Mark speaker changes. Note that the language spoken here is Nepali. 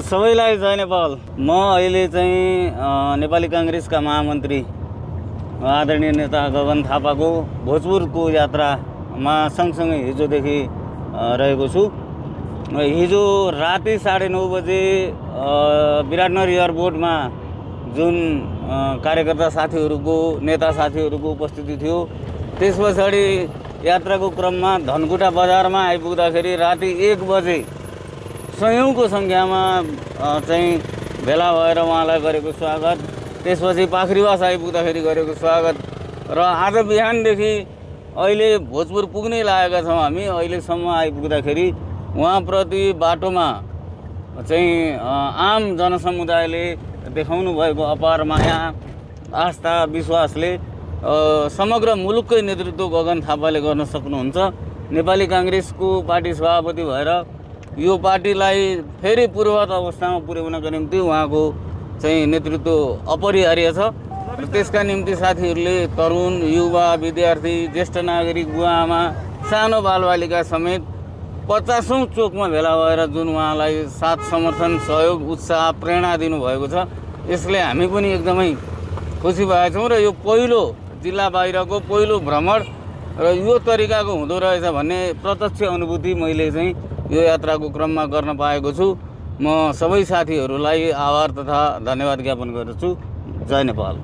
Speaker 1: सबैलाई जय नेपाल। म अहिले चाहिँ नेपाली कांग्रेसका महामन्त्री आदरणीय नेता गगन थापाको भोजपुरको यात्रामा सँगसँगै हिजोदेखि रहेको छु। हिजो राति 9:30 बजे विराटनगर एयरपोर्टमा जुन कार्यकर्ता साथीहरूको नेता साथीहरूको उपस्थिति थियो, त्यस पछाडि यात्राको क्रममा धनकुटा बजारमा आइपुग्दाखेरि राति 1 बजे सयौंको संख्यामा चाहिँ भेला भएर उहाँलाई गरेको स्वागत, त्यसपछि पाखरीवास आइपुग्दाखेरि गरेको स्वागत र आज बिहानदेखि अहिले भोजपुर पुग्नै लागेका छौँ हामी। अहिलेसम्म आइपुग्दाखेरि उहाँप्रति बाटोमा चाहिँ आम जनसमुदायले देखाउनु भएको अपार माया, आस्था, विश्वासले समग्र मुलुककै नेतृत्व गगन थापाले गर्न सक्नुहुन्छ। नेपाली कांग्रेसको पार्टी सभापति भएर यो पार्टीलाई फेरि पूर्ववत अवस्थामा पुर्याउनका निम्ति उहाँको चाहिँ नेतृत्व अपरिहार्य छ। त्यसका निम्ति साथीहरूले तरुण, युवा, विद्यार्थी, ज्येष्ठ नागरिक, बुवाआमा, सानो बालबालिका समेत 50औं चोकमा भेला भएर जुन उहाँलाई साथ, समर्थन, सहयोग, उत्साह, प्रेरणा दिनुभएको छ, यसले हामी पनि एकदमै खुसी भएका छौँ। र यो पहिलो जिल्ला बाहिरको पहिलो भ्रमण र यो तरिकाको हुँदो रहेछ भन्ने प्रत्यक्ष अनुभूति मैले चाहिँ यो यात्राको क्रममा गर्न पाएको छु। म सबै साथीहरूलाई आभार तथा धन्यवाद ज्ञापन गर्दछु। जय नेपाल।